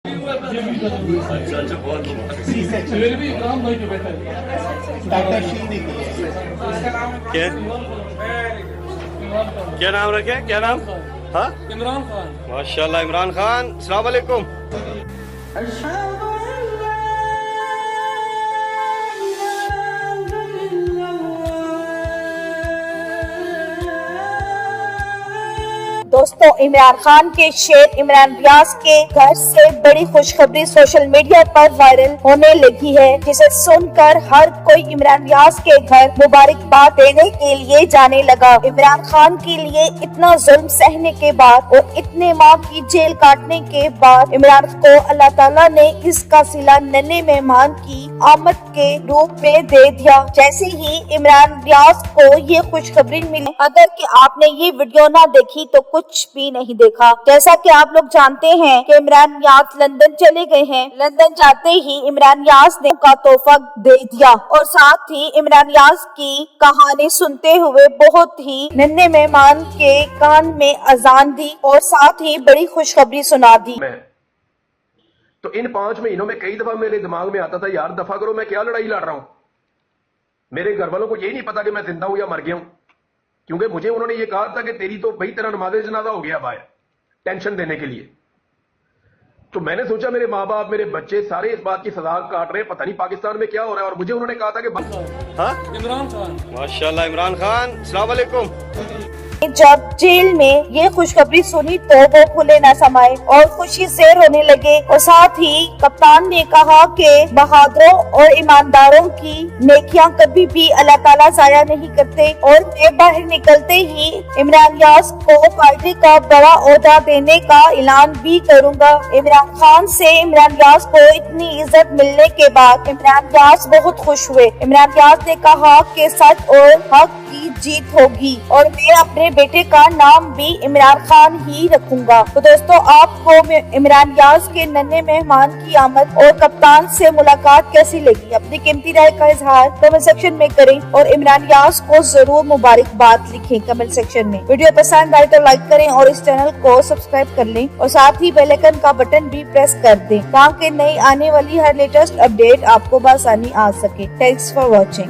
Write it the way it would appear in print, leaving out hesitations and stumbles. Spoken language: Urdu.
اچھا بہت کیا نام رکھے؟ کیا نام؟ ہاں عمران خان. ماشاء اللہ. عمران خان، السلام علیکم. دوستوں، عمران خان کے شیر عمران ریاض کے گھر سے بڑی خوشخبری سوشل میڈیا پر وائرل ہونے لگی ہے، جسے سن کر ہر کوئی عمران ریاض کے گھر مبارکباد دینے کے لیے جانے لگا. عمران خان کے لیے اتنا ظلم سہنے کے بعد اور اتنے ماہ کی جیل کاٹنے کے بعد عمران کو اللہ تعالیٰ نے اس کا صلہ ننھے مہمان کی آمد کے روپ میں دے دیا. جیسے ہی عمران ریاض کو یہ خوشخبری ملی، اگر کہ آپ نے یہ ویڈیو نہ دیکھی تو کچھ بھی نہیں دیکھا. جیسا کہ آپ لوگ جانتے ہیں کہ عمران ریاض لندن چلے گئے ہیں. لندن جاتے ہی عمران ریاض نے کا تحفہ دے دیا اور ساتھ ہی عمران ریاض کی کہانی سنتے ہوئے بہت ہی ننھے مہمان کے کان میں اذان دی اور ساتھ ہی بڑی خوشخبری سنا دی. تو ان 5 مہینوں میں کئی دفعہ میرے دماغ میں آتا تھا، یار دفعہ کرو، میں کیا لڑائی لڑ رہا ہوں. میرے گھر والوں کو یہی نہیں پتا کہ میں زندہ ہوں یا مر گیا ہوں، کیونکہ مجھے انہوں نے یہ کہا تھا کہ تیری تو بھائی تیرا نماز جنازہ ہو گیا بھائی، ٹینشن دینے کے لیے. تو میں نے سوچا میرے ماں باپ، میرے بچے سارے اس بات کی سزا کاٹ رہے ہیں، پتہ نہیں پاکستان میں کیا ہو رہا ہے. اور مجھے انہوں نے کہا تھا کہ ہاں عمران خان. ماشاء اللہ. عمران خان، السلام علیکم. جب جیل میں یہ خوشخبری سنی تو وہ پھولے نہ سمائے اور خوشی سے رونے لگے. اور ساتھ ہی کپتان نے کہا کہ بہادروں اور ایمانداروں کی نیکیاں کبھی بھی اللہ تعالیٰ ضائع نہیں کرتے. اور میں باہر نکلتے ہی عمران ریاض کو پارٹی کا بڑا عہدہ دینے کا اعلان بھی کروں گا. عمران خان سے عمران ریاض کو اتنی عزت ملنے کے بعد عمران ریاض بہت خوش ہوئے. عمران ریاض نے کہا کہ سچ اور حق کی جیت ہوگی اور میں اپنے بیٹے کا نام بھی عمران خان ہی رکھوں گا. تو دوستو، آپ کو عمران ریاض کے ننھے مہمان کی آمد اور کپتان سے ملاقات کیسی لگی؟ اپنی قیمتی رائے کا اظہار کمنٹ سیکشن میں کریں اور عمران ریاض کو ضرور مبارکباد لکھیں کمنٹ سیکشن میں. ویڈیو پسند آئے تو لائک کریں اور اس چینل کو سبسکرائب کر لیں اور ساتھ ہی بیل آئیکن کا بٹن بھی پریس کر دیں تاکہ نئی آنے والی ہر لیٹسٹ اپڈیٹ آپ کو بآسانی آ سکے. Thanks for watching.